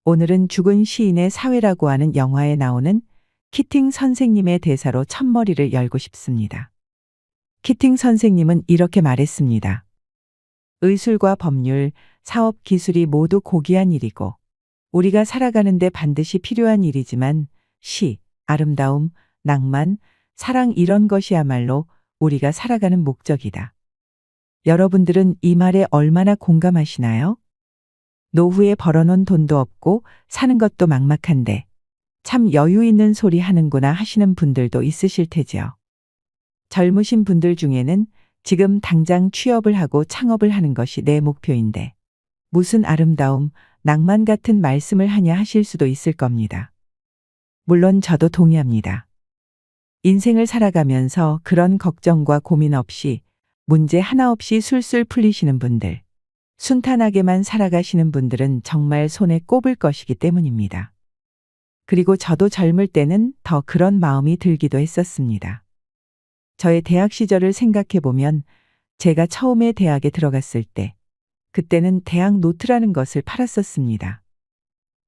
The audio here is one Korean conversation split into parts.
오늘은 죽은 시인의 사회라고 하는 영화에 나오는 키팅 선생님의 대사로 첫머리를 열고 싶습니다. 키팅 선생님은 이렇게 말했습니다. 의술과 법률, 사업 기술이 모두 고귀한 일이고 우리가 살아가는데 반드시 필요한 일이지만 시, 아름다움, 낭만, 사랑 이런 것이야말로 우리가 살아가는 목적이다. 여러분들은 이 말에 얼마나 공감하시나요? 노후에 벌어놓은 돈도 없고 사는 것도 막막한데 참 여유 있는 소리 하는구나 하시는 분들도 있으실 테지요. 젊으신 분들 중에는 지금 당장 취업을 하고 창업을 하는 것이 내 목표인데 무슨 아름다움, 낭만 같은 말씀을 하냐 하실 수도 있을 겁니다. 물론 저도 동의합니다. 인생을 살아가면서 그런 걱정과 고민 없이 문제 하나 없이 술술 풀리시는 분들, 순탄하게만 살아가시는 분들은 정말 손에 꼽을 것이기 때문입니다. 그리고 저도 젊을 때는 더 그런 마음이 들기도 했었습니다. 저의 대학 시절을 생각해 보면 제가 처음에 대학에 들어갔을 때 그때는 대학 노트라는 것을 팔았었습니다.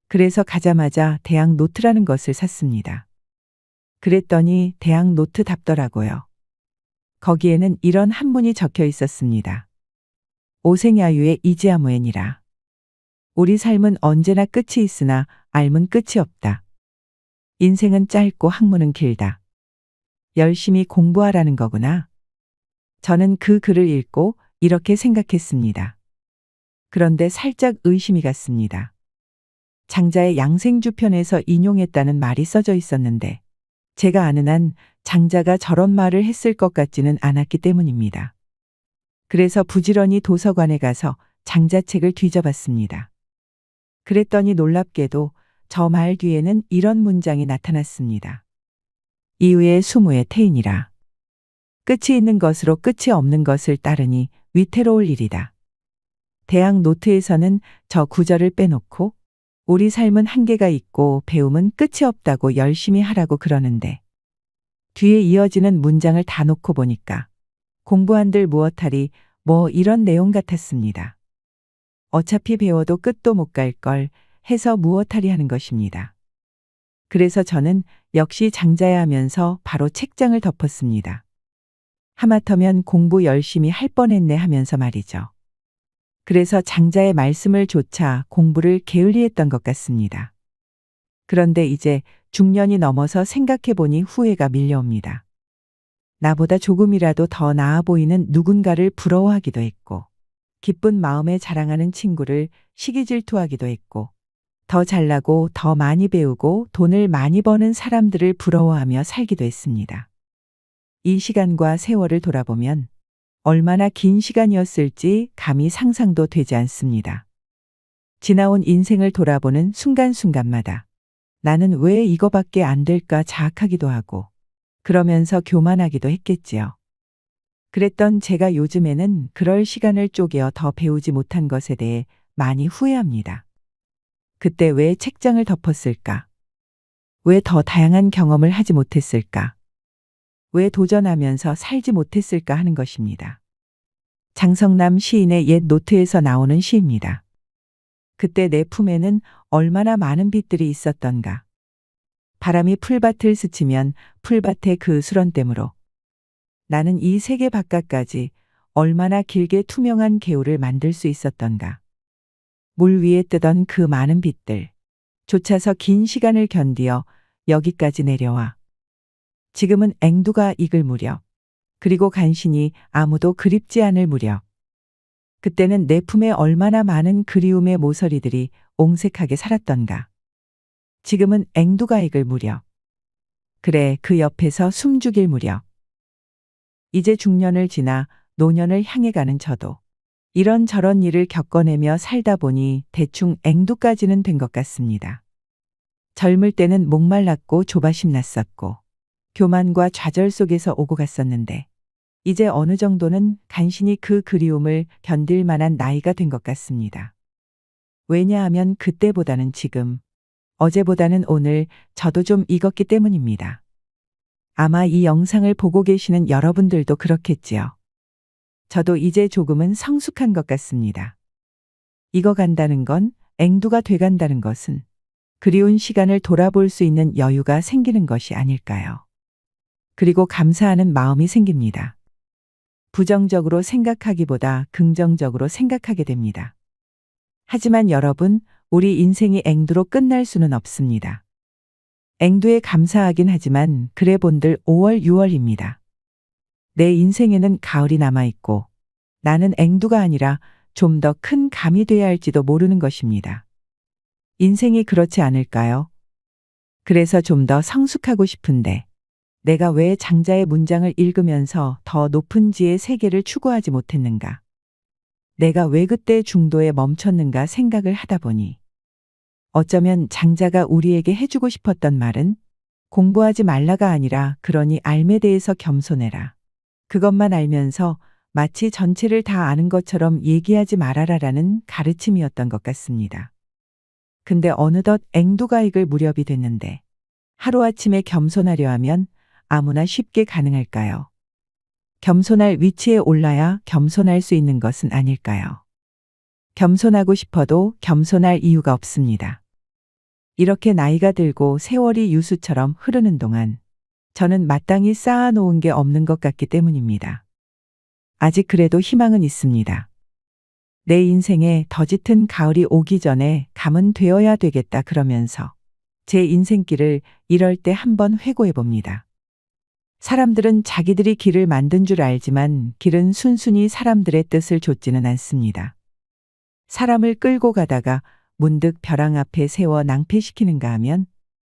그래서 가자마자 대학 노트라는 것을 샀습니다. 그랬더니 대학 노트답더라고요. 거기에는 이런 한문이 적혀 있었습니다. 오생야유의 이지아무엔이라. 우리 삶은 언제나 끝이 있으나 앓은 끝이 없다. 인생은 짧고 학문은 길다. 열심히 공부하라는 거구나. 저는 그 글을 읽고 이렇게 생각했습니다. 그런데 살짝 의심이 갔습니다. 장자의 양생주편에서 인용했다는 말이 써져 있었는데 제가 아는 한 장자가 저런 말을 했을 것 같지는 않았기 때문입니다. 그래서 부지런히 도서관에 가서 장자책을 뒤져봤습니다. 그랬더니 놀랍게도 저 말 뒤에는 이런 문장이 나타났습니다. 이후에 수무의 태인이라. 끝이 있는 것으로 끝이 없는 것을 따르니 위태로울 일이다. 대학 노트에서는 저 구절을 빼놓고 우리 삶은 한계가 있고 배움은 끝이 없다고 열심히 하라고 그러는데 뒤에 이어지는 문장을 다 놓고 보니까 공부한들 무엇하리 뭐 이런 내용 같았습니다. 어차피 배워도 끝도 못 갈 걸 해서 무엇하리 하는 것입니다. 그래서 저는 역시 장자야 하면서 바로 책장을 덮었습니다. 하마터면 공부 열심히 할 뻔했네 하면서 말이죠. 그래서 장자의 말씀을 조차 공부를 게을리했던 것 같습니다. 그런데 이제 중년이 넘어서 생각해 보니 후회가 밀려옵니다. 나보다 조금이라도 더 나아 보이는 누군가를 부러워하기도 했고, 기쁜 마음에 자랑하는 친구를 시기 질투하기도 했고, 더 잘나고 더 많이 배우고 돈을 많이 버는 사람들을 부러워하며 살기도 했습니다. 이 시간과 세월을 돌아보면 얼마나 긴 시간이었을지 감히 상상도 되지 않습니다. 지나온 인생을 돌아보는 순간순간마다 나는 왜 이거밖에 안 될까 자학하기도 하고 그러면서 교만하기도 했겠지요. 그랬던 제가 요즘에는 그럴 시간을 쪼개어 더 배우지 못한 것에 대해 많이 후회합니다. 그때 왜 책장을 덮었을까? 왜 더 다양한 경험을 하지 못했을까? 왜 도전하면서 살지 못했을까 하는 것입니다. 장성남 시인의 옛 노트에서 나오는 시입니다. 그때 내 품에는 얼마나 많은 빛들이 있었던가. 바람이 풀밭을 스치면 풀밭의 그 수런댐으로 나는 이 세계 바깥까지 얼마나 길게 투명한 개울을 만들 수 있었던가. 물 위에 뜨던 그 많은 빛들, 쫓아서 긴 시간을 견디어 여기까지 내려와. 지금은 앵두가 익을 무렵, 그리고 간신히 아무도 그립지 않을 무렵. 그때는 내 품에 얼마나 많은 그리움의 모서리들이 옹색하게 살았던가. 지금은 앵두가 익을 무렵. 그래, 그 옆에서 숨죽일 무렵. 이제 중년을 지나 노년을 향해 가는 저도 이런저런 일을 겪어내며 살다 보니 대충 앵두까지는 된 것 같습니다. 젊을 때는 목말랐고 조바심 났었고 교만과 좌절 속에서 오고 갔었는데 이제 어느 정도는 간신히 그 그리움을 견딜 만한 나이가 된 것 같습니다. 왜냐하면 그때보다는 지금, 어제보다는 오늘 저도 좀 익었기 때문입니다. 아마 이 영상을 보고 계시는 여러분들도 그렇겠지요. 저도 이제 조금은 성숙한 것 같습니다. 익어간다는 건 앵두가 돼간다는 것은 그리운 시간을 돌아볼 수 있는 여유가 생기는 것이 아닐까요? 그리고 감사하는 마음이 생깁니다. 부정적으로 생각하기보다 긍정적으로 생각하게 됩니다. 하지만 여러분, 우리 인생이 앵두로 끝날 수는 없습니다. 앵두에 감사하긴 하지만 그래 본들 5월, 6월입니다. 내 인생에는 가을이 남아있고 나는 앵두가 아니라 좀 더 큰 감이 돼야 할지도 모르는 것입니다. 인생이 그렇지 않을까요? 그래서 좀 더 성숙하고 싶은데 내가 왜 장자의 문장을 읽으면서 더 높은 지의 세계를 추구하지 못했는가? 내가 왜 그때 중도에 멈췄는가 생각을 하다 보니 어쩌면 장자가 우리에게 해주고 싶었던 말은 공부하지 말라가 아니라 그러니 삶에 대해서 겸손해라. 그것만 알면서 마치 전체를 다 아는 것처럼 얘기하지 말아라라는 가르침이었던 것 같습니다. 근데 어느덧 앵두가 익을 무렵이 됐는데 하루아침에 겸손하려 하면 아무나 쉽게 가능할까요? 겸손할 위치에 올라야 겸손할 수 있는 것은 아닐까요? 겸손하고 싶어도 겸손할 이유가 없습니다. 이렇게 나이가 들고 세월이 유수처럼 흐르는 동안 저는 마땅히 쌓아놓은 게 없는 것 같기 때문입니다. 아직 그래도 희망은 있습니다. 내 인생에 더 짙은 가을이 오기 전에 감은 되어야 되겠다 그러면서 제 인생길을 이럴 때 한번 회고해 봅니다. 사람들은 자기들이 길을 만든 줄 알지만 길은 순순히 사람들의 뜻을 좇지는 않습니다. 사람을 끌고 가다가 문득 벼랑 앞에 세워 낭패시키는가 하면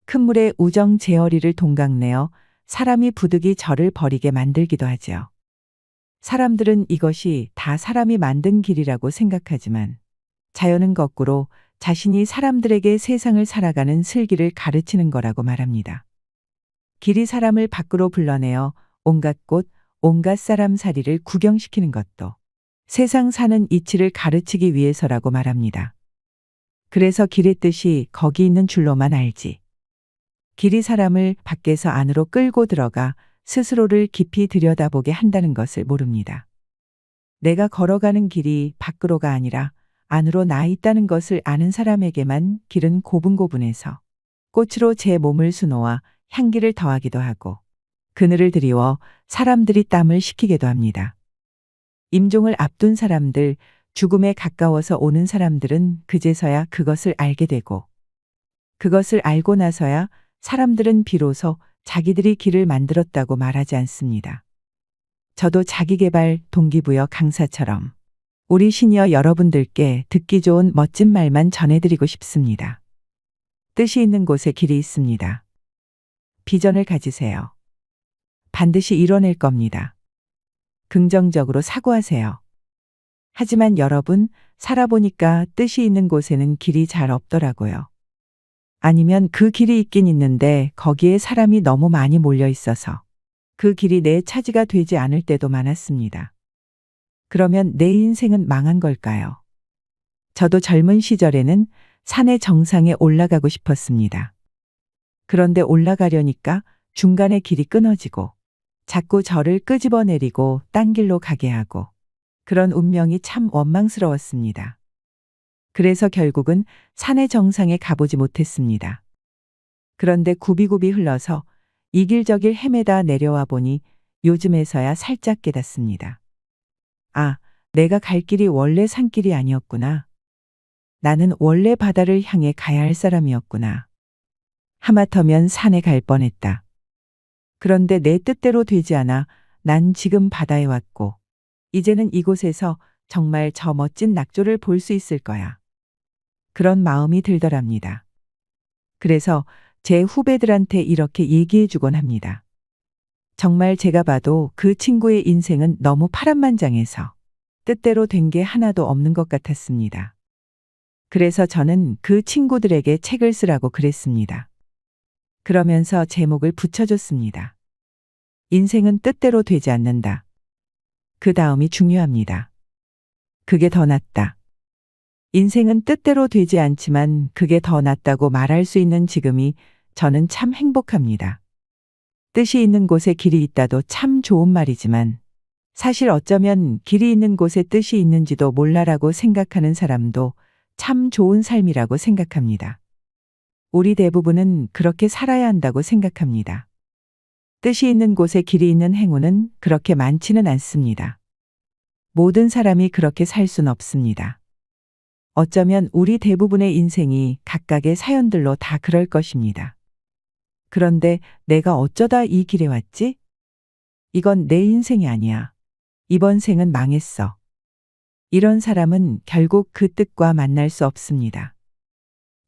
큰 물에 우정 제어리를 동강내어 사람이 부득이 저를 버리게 만들기도 하지요. 사람들은 이것이 다 사람이 만든 길이라고 생각하지만 자연은 거꾸로 자신이 사람들에게 세상을 살아가는 슬기를 가르치는 거라고 말합니다. 길이 사람을 밖으로 불러내어 온갖 곳, 온갖 사람 살이를 구경시키는 것도 세상 사는 이치를 가르치기 위해서라고 말합니다. 그래서 길의 뜻이 거기 있는 줄로만 알지. 길이 사람을 밖에서 안으로 끌고 들어가 스스로를 깊이 들여다보게 한다는 것을 모릅니다. 내가 걸어가는 길이 밖으로가 아니라 안으로 나 있다는 것을 아는 사람에게만 길은 고분고분해서 꽃으로 제 몸을 수놓아 향기를 더하기도 하고 그늘을 드리워 사람들이 땀을 식히기도 합니다. 임종을 앞둔 사람들, 죽음에 가까워서 오는 사람들은 그제서야 그것을 알게 되고 그것을 알고 나서야 사람들은 비로소 자기들이 길을 만들었다고 말하지 않습니다. 저도 자기계발 동기부여 강사처럼 우리 시니어 여러분들께 듣기 좋은 멋진 말만 전해드리고 싶습니다. 뜻이 있는 곳에 길이 있습니다. 비전을 가지세요. 반드시 이뤄낼 겁니다. 긍정적으로 사고하세요. 하지만 여러분, 살아보니까 뜻이 있는 곳에는 길이 잘 없더라고요. 아니면 그 길이 있긴 있는데 거기에 사람이 너무 많이 몰려 있어서 그 길이 내 차지가 되지 않을 때도 많았습니다. 그러면 내 인생은 망한 걸까요? 저도 젊은 시절에는 산의 정상에 올라가고 싶었습니다. 그런데 올라가려니까 중간에 길이 끊어지고 자꾸 저를 끄집어내리고 딴 길로 가게 하고 그런 운명이 참 원망스러웠습니다. 그래서 결국은 산의 정상에 가보지 못했습니다. 그런데 굽이굽이 흘러서 이 길 저 길 헤매다 내려와 보니 요즘에서야 살짝 깨닫습니다. 아, 내가 갈 길이 원래 산길이 아니었구나. 나는 원래 바다를 향해 가야 할 사람이었구나. 하마터면 산에 갈 뻔했다. 그런데 내 뜻대로 되지 않아 난 지금 바다에 왔고 이제는 이곳에서 정말 저 멋진 낙조를 볼 수 있을 거야. 그런 마음이 들더랍니다. 그래서 제 후배들한테 이렇게 얘기해 주곤 합니다. 정말 제가 봐도 그 친구의 인생은 너무 파란만장해서 뜻대로 된 게 하나도 없는 것 같았습니다. 그래서 저는 그 친구들에게 책을 쓰라고 그랬습니다. 그러면서 제목을 붙여줬습니다. 인생은 뜻대로 되지 않는다. 그 다음이 중요합니다. 그게 더 낫다. 인생은 뜻대로 되지 않지만 그게 더 낫다고 말할 수 있는 지금이 저는 참 행복합니다. 뜻이 있는 곳에 길이 있다도 참 좋은 말이지만 사실 어쩌면 길이 있는 곳에 뜻이 있는지도 몰라라고 생각하는 사람도 참 좋은 삶이라고 생각합니다. 우리 대부분은 그렇게 살아야 한다고 생각합니다. 뜻이 있는 곳에 길이 있는 행운은 그렇게 많지는 않습니다. 모든 사람이 그렇게 살 순 없습니다. 어쩌면 우리 대부분의 인생이 각각의 사연들로 다 그럴 것입니다. 그런데 내가 어쩌다 이 길에 왔지? 이건 내 인생이 아니야. 이번 생은 망했어. 이런 사람은 결국 그 뜻과 만날 수 없습니다.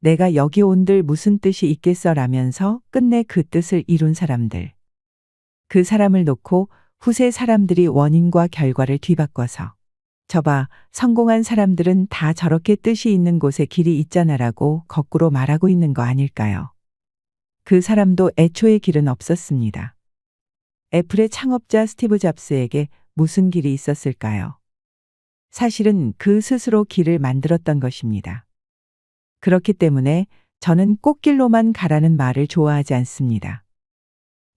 내가 여기 온들 무슨 뜻이 있겠어라면서 끝내 그 뜻을 이룬 사람들. 그 사람을 놓고 후세 사람들이 원인과 결과를 뒤바꿔서 저봐, 성공한 사람들은 다 저렇게 뜻이 있는 곳에 길이 있잖아라고 거꾸로 말하고 있는 거 아닐까요? 그 사람도 애초에 길은 없었습니다. 애플의 창업자 스티브 잡스에게 무슨 길이 있었을까요? 사실은 그 스스로 길을 만들었던 것입니다. 그렇기 때문에 저는 꽃길로만 가라는 말을 좋아하지 않습니다.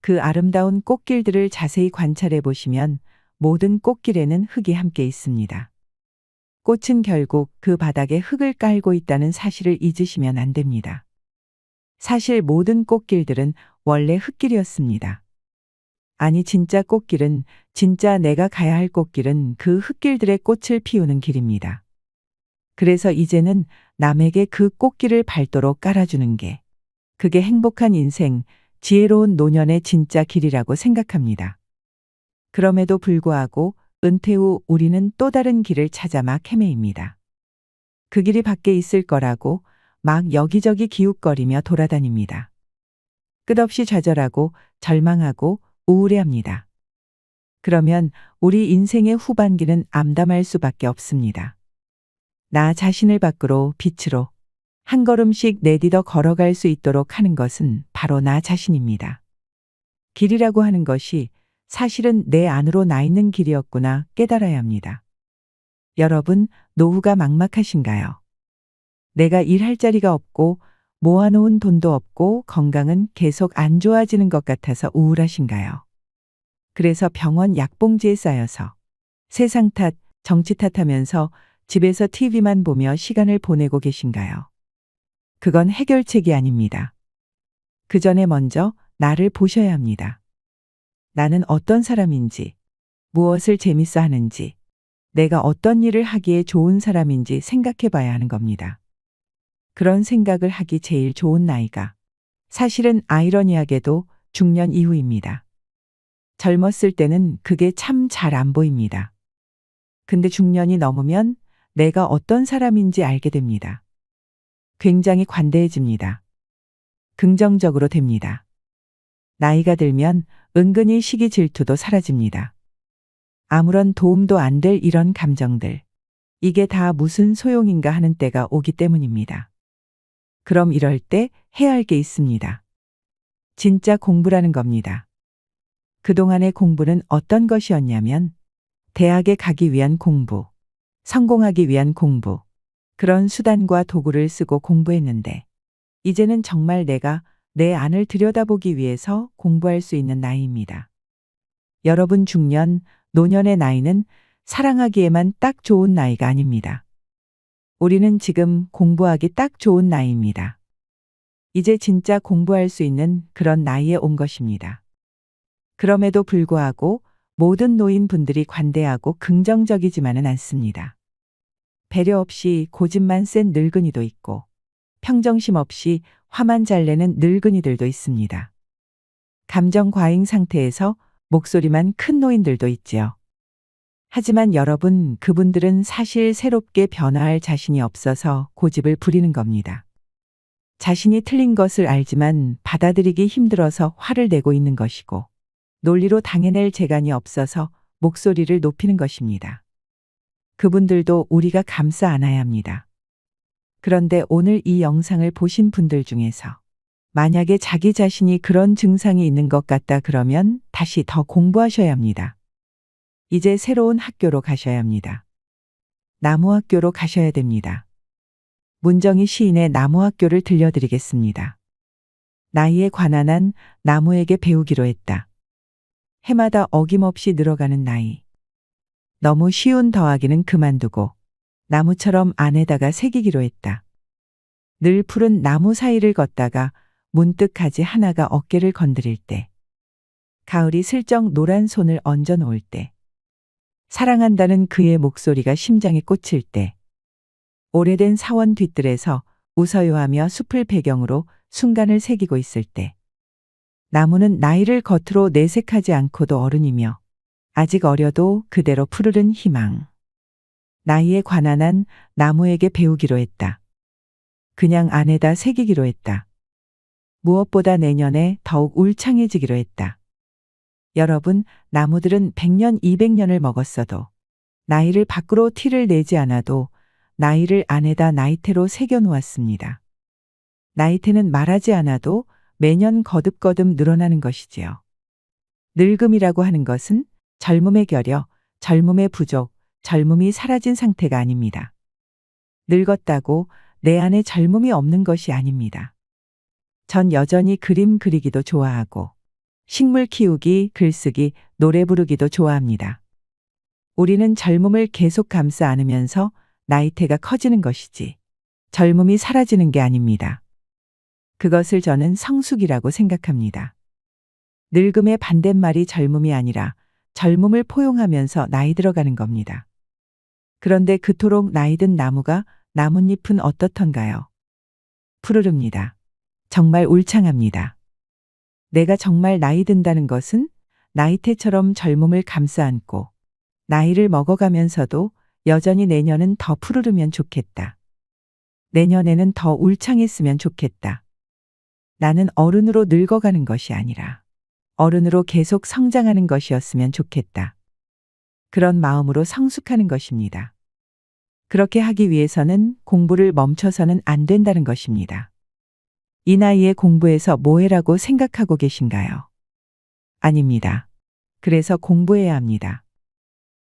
그 아름다운 꽃길들을 자세히 관찰해 보시면 모든 꽃길에는 흙이 함께 있습니다. 꽃은 결국 그 바닥에 흙을 깔고 있다는 사실을 잊으시면 안 됩니다. 사실 모든 꽃길들은 원래 흙길이었습니다. 아니 진짜 꽃길은, 진짜 내가 가야 할 꽃길은 그 흙길들의 꽃을 피우는 길입니다. 그래서 이제는 남에게 그 꽃길을 밟도록 깔아주는 게, 그게 행복한 인생, 지혜로운 노년의 진짜 길이라고 생각합니다. 그럼에도 불구하고 은퇴 후 우리는 또 다른 길을 찾아 막 헤매입니다. 그 길이 밖에 있을 거라고 막 여기저기 기웃거리며 돌아다닙니다. 끝없이 좌절하고 절망하고 우울해합니다. 그러면 우리 인생의 후반기는 암담할 수밖에 없습니다. 나 자신을 밖으로 빛으로 한 걸음씩 내디뎌 걸어갈 수 있도록 하는 것은 바로 나 자신입니다. 길이라고 하는 것이 사실은 내 안으로 나 있는 길이었구나 깨달아야 합니다. 여러분, 노후가 막막하신가요? 내가 일할 자리가 없고 모아놓은 돈도 없고 건강은 계속 안 좋아지는 것 같아서 우울하신가요? 그래서 병원 약봉지에 쌓여서 세상 탓, 정치 탓하면서 집에서 TV만 보며 시간을 보내고 계신가요? 그건 해결책이 아닙니다. 그 전에 먼저 나를 보셔야 합니다. 나는 어떤 사람인지, 무엇을 재밌어 하는지, 내가 어떤 일을 하기에 좋은 사람인지 생각해 봐야 하는 겁니다. 그런 생각을 하기 제일 좋은 나이가 사실은 아이러니하게도 중년 이후입니다. 젊었을 때는 그게 참 잘 안 보입니다. 근데 중년이 넘으면 내가 어떤 사람인지 알게 됩니다. 굉장히 관대해집니다. 긍정적으로 됩니다. 나이가 들면 은근히 시기 질투도 사라집니다. 아무런 도움도 안 될 이런 감정들. 이게 다 무슨 소용인가 하는 때가 오기 때문입니다. 그럼 이럴 때 해야 할 게 있습니다. 진짜 공부라는 겁니다. 그동안의 공부는 어떤 것이었냐면 대학에 가기 위한 공부, 성공하기 위한 공부, 그런 수단과 도구를 쓰고 공부했는데 이제는 정말 내가 내 안을 들여다보기 위해서 공부할 수 있는 나이입니다. 여러분 중년, 노년의 나이는 사랑하기에만 딱 좋은 나이가 아닙니다. 우리는 지금 공부하기 딱 좋은 나이입니다. 이제 진짜 공부할 수 있는 그런 나이에 온 것입니다. 그럼에도 불구하고 모든 노인분들이 관대하고 긍정적이지만은 않습니다. 배려 없이 고집만 센 늙은이도 있고 평정심 없이 화만 잘 내는 늙은이들도 있습니다. 감정 과잉 상태에서 목소리만 큰 노인들도 있지요. 하지만 여러분, 그분들은 사실 새롭게 변화할 자신이 없어서 고집을 부리는 겁니다. 자신이 틀린 것을 알지만 받아들이기 힘들어서 화를 내고 있는 것이고 논리로 당해낼 재간이 없어서 목소리를 높이는 것입니다. 그분들도 우리가 감싸 안아야 합니다. 그런데 오늘 이 영상을 보신 분들 중에서 만약에 자기 자신이 그런 증상이 있는 것 같다 그러면 다시 더 공부하셔야 합니다. 이제 새로운 학교로 가셔야 합니다. 나무학교로 가셔야 됩니다. 문정희 시인의 나무학교를 들려드리겠습니다. 나이에 관한 한 나무에게 배우기로 했다. 해마다 어김없이 늘어가는 나이. 너무 쉬운 더하기는 그만두고 나무처럼 안에다가 새기기로 했다. 늘 푸른 나무 사이를 걷다가 문득 가지 하나가 어깨를 건드릴 때, 가을이 슬쩍 노란 손을 얹어 놓을 때, 사랑한다는 그의 목소리가 심장에 꽂힐 때, 오래된 사원 뒤뜰에서 웃어요 하며 숲을 배경으로 순간을 새기고 있을 때, 나무는 나이를 겉으로 내색하지 않고도 어른이며 아직 어려도 그대로 푸르른 희망. 나이에 관한 한 나무에게 배우기로 했다. 그냥 안에다 새기기로 했다. 무엇보다 내년에 더욱 울창해지기로 했다. 여러분, 나무들은 100년, 200년을 먹었어도 나이를 밖으로 티를 내지 않아도 나이를 안에다 나이테로 새겨 놓았습니다. 나이테는 말하지 않아도 매년 거듭거듭 늘어나는 것이지요. 늙음이라고 하는 것은 젊음의 결여, 젊음의 부족, 젊음이 사라진 상태가 아닙니다. 늙었다고 내 안에 젊음이 없는 것이 아닙니다. 전 여전히 그림 그리기도 좋아하고 식물 키우기, 글쓰기, 노래 부르기도 좋아합니다. 우리는 젊음을 계속 감싸 안으면서 나이테가 커지는 것이지 젊음이 사라지는 게 아닙니다. 그것을 저는 성숙이라고 생각합니다. 늙음의 반대말이 젊음이 아니라 젊음을 포용하면서 나이 들어가는 겁니다. 그런데 그토록 나이든 나무가 나뭇잎은 어떻던가요? 푸르릅니다. 정말 울창합니다. 내가 정말 나이 든다는 것은 나이테처럼 젊음을 감싸 안고 나이를 먹어가면서도 여전히 내년은 더 푸르르면 좋겠다. 내년에는 더 울창했으면 좋겠다. 나는 어른으로 늙어가는 것이 아니라 어른으로 계속 성장하는 것이었으면 좋겠다. 그런 마음으로 성숙하는 것입니다. 그렇게 하기 위해서는 공부를 멈춰서는 안 된다는 것입니다. 이 나이에 공부해서 뭐해라고 생각하고 계신가요? 아닙니다. 그래서 공부해야 합니다.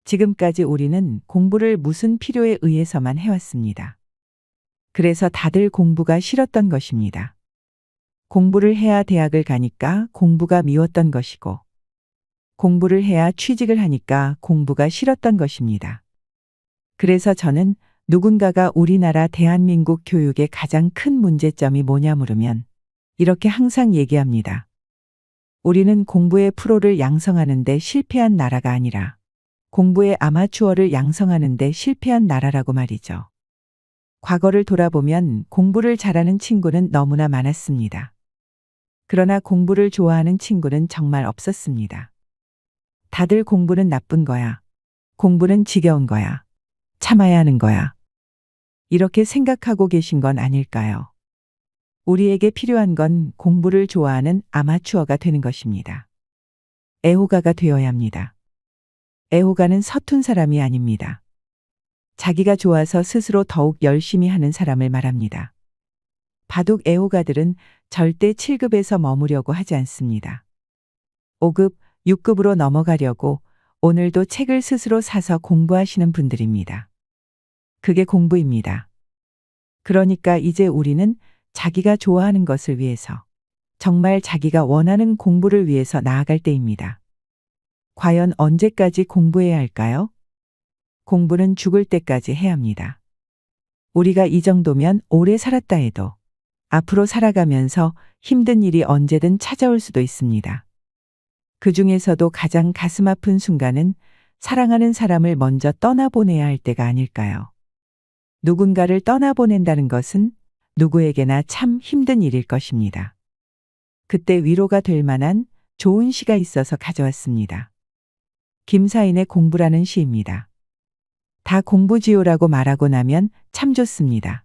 지금까지 우리는 공부를 무슨 필요에 의해서만 해왔습니다. 그래서 다들 공부가 싫었던 것입니다. 공부를 해야 대학을 가니까 공부가 미웠던 것이고, 공부를 해야 취직을 하니까 공부가 싫었던 것입니다. 그래서 저는 누군가가 우리나라 대한민국 교육의 가장 큰 문제점이 뭐냐 물으면 이렇게 항상 얘기합니다. 우리는 공부의 프로를 양성하는 데 실패한 나라가 아니라 공부의 아마추어를 양성하는 데 실패한 나라라고 말이죠. 과거를 돌아보면 공부를 잘하는 친구는 너무나 많았습니다. 그러나 공부를 좋아하는 친구는 정말 없었습니다. 다들 공부는 나쁜 거야. 공부는 지겨운 거야. 참아야 하는 거야. 이렇게 생각하고 계신 건 아닐까요? 우리에게 필요한 건 공부를 좋아하는 아마추어가 되는 것입니다. 애호가가 되어야 합니다. 애호가는 서툰 사람이 아닙니다. 자기가 좋아서 스스로 더욱 열심히 하는 사람을 말합니다. 바둑 애호가들은 절대 7급에서 머무려고 하지 않습니다. 5급, 6급으로 넘어가려고 오늘도 책을 스스로 사서 공부하시는 분들입니다. 그게 공부입니다. 그러니까 이제 우리는 자기가 좋아하는 것을 위해서, 정말 자기가 원하는 공부를 위해서 나아갈 때입니다. 과연 언제까지 공부해야 할까요? 공부는 죽을 때까지 해야 합니다. 우리가 이 정도면 오래 살았다 해도 앞으로 살아가면서 힘든 일이 언제든 찾아올 수도 있습니다. 그 중에서도 가장 가슴 아픈 순간은 사랑하는 사람을 먼저 떠나보내야 할 때가 아닐까요? 누군가를 떠나보낸다는 것은 누구에게나 참 힘든 일일 것입니다. 그때 위로가 될 만한 좋은 시가 있어서 가져왔습니다. 김사인의 공부라는 시입니다. 다 공부지요라고 말하고 나면 참 좋습니다.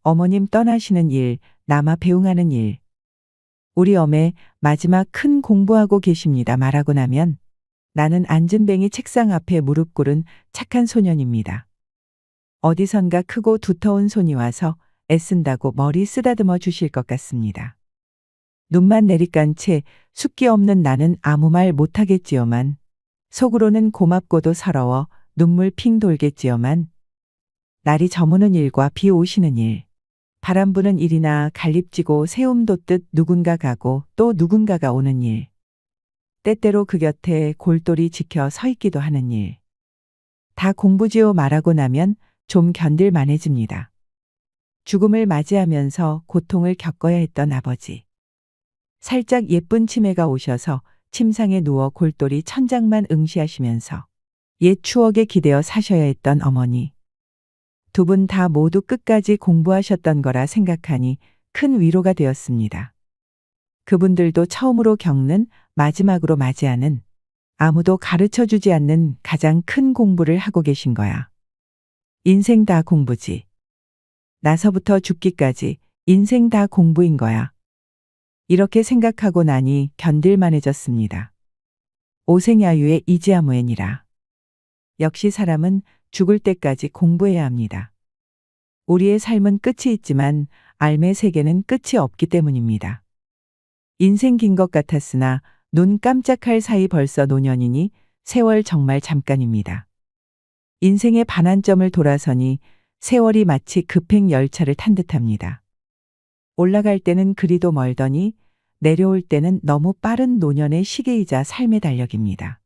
어머님 떠나시는 일, 남아 배웅하는 일. 우리 어메 마지막 큰 공부하고 계십니다 말하고 나면 나는 앉은뱅이 책상 앞에 무릎 꿇은 착한 소년입니다. 어디선가 크고 두터운 손이 와서 애쓴다고 머리 쓰다듬어 주실 것 같습니다. 눈만 내리깐 채 숫기 없는 나는 아무 말 못하겠지요만 속으로는 고맙고도 서러워 눈물 핑 돌겠지요만 날이 저무는 일과 비 오시는 일, 바람 부는 일이나 갈립지고 새움 돋듯 누군가 가고 또 누군가가 오는 일, 때때로 그 곁에 골똘히 지켜 서 있기도 하는 일. 다 공부지요 말하고 나면 좀 견딜만해집니다. 죽음을 맞이하면서 고통을 겪어야 했던 아버지. 살짝 예쁜 치매가 오셔서 침상에 누워 골똘히 천장만 응시하시면서 옛 추억에 기대어 사셔야 했던 어머니. 두 분 다 모두 끝까지 공부하셨던 거라 생각하니 큰 위로가 되었습니다. 그분들도 처음으로 겪는, 마지막으로 맞이하는, 아무도 가르쳐 주지 않는 가장 큰 공부를 하고 계신 거야. 인생 다 공부지. 나서부터 죽기까지 인생 다 공부인 거야. 이렇게 생각하고 나니 견딜만해졌습니다. 오생야유의 이지아무엔이라. 역시 사람은 죽을 때까지 공부해야 합니다. 우리의 삶은 끝이 있지만 삶의 세계는 끝이 없기 때문입니다. 인생 긴 것 같았으나 눈 깜짝할 사이 벌써 노년이니 세월 정말 잠깐입니다. 인생의 반환점을 돌아서니 세월이 마치 급행 열차를 탄 듯합니다. 올라갈 때는 그리도 멀더니 내려올 때는 너무 빠른 노년의 시계이자 삶의 달력입니다.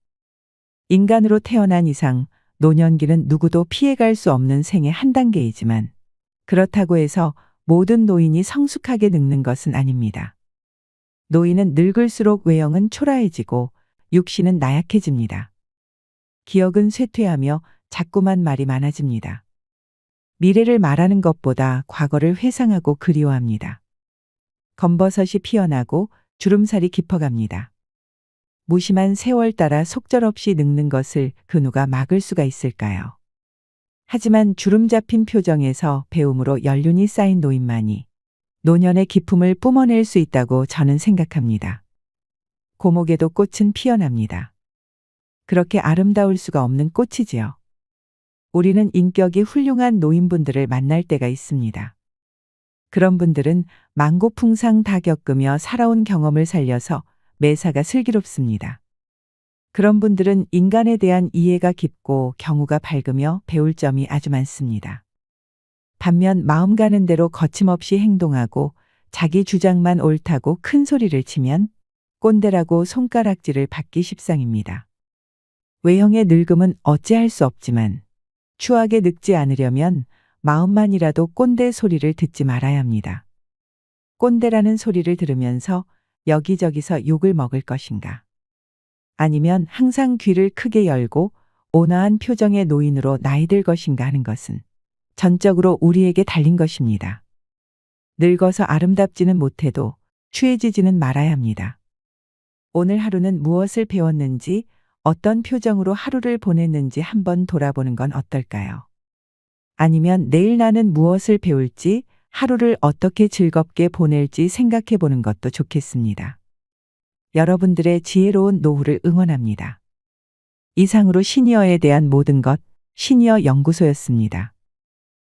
인간으로 태어난 이상 노년기는 누구도 피해갈 수 없는 생의 한 단계이지만 그렇다고 해서 모든 노인이 성숙하게 늙는 것은 아닙니다. 노인은 늙을수록 외형은 초라해지고 육신은 나약해집니다. 기억은 쇠퇴하며 자꾸만 말이 많아집니다. 미래를 말하는 것보다 과거를 회상하고 그리워합니다. 검버섯이 피어나고 주름살이 깊어갑니다. 무심한 세월 따라 속절없이 늙는 것을 그 누가 막을 수가 있을까요? 하지만 주름 잡힌 표정에서 배움으로 연륜이 쌓인 노인만이 노년의 기품을 뿜어낼 수 있다고 저는 생각합니다. 고목에도 꽃은 피어납니다. 그렇게 아름다울 수가 없는 꽃이지요. 우리는 인격이 훌륭한 노인분들을 만날 때가 있습니다. 그런 분들은 만고풍상 다 겪으며 살아온 경험을 살려서 매사가 슬기롭습니다. 그런 분들은 인간에 대한 이해가 깊고 경우가 밝으며 배울 점이 아주 많습니다. 반면 마음 가는 대로 거침없이 행동하고 자기 주장만 옳다고 큰 소리를 치면 꼰대라고 손가락질을 받기 십상입니다. 외형의 늙음은 어찌할 수 없지만 추하게 늙지 않으려면 마음만이라도 꼰대 소리를 듣지 말아야 합니다. 꼰대라는 소리를 들으면서 여기저기서 욕을 먹을 것인가? 아니면 항상 귀를 크게 열고 온화한 표정의 노인으로 나이 들 것인가 하는 것은 전적으로 우리에게 달린 것입니다. 늙어서 아름답지는 못해도 추해지지는 말아야 합니다. 오늘 하루는 무엇을 배웠는지, 어떤 표정으로 하루를 보냈는지 한번 돌아보는 건 어떨까요? 아니면 내일 나는 무엇을 배울지, 하루를 어떻게 즐겁게 보낼지 생각해 보는 것도 좋겠습니다. 여러분들의 지혜로운 노후를 응원합니다. 이상으로 시니어에 대한 모든 것, 시니어 연구소였습니다.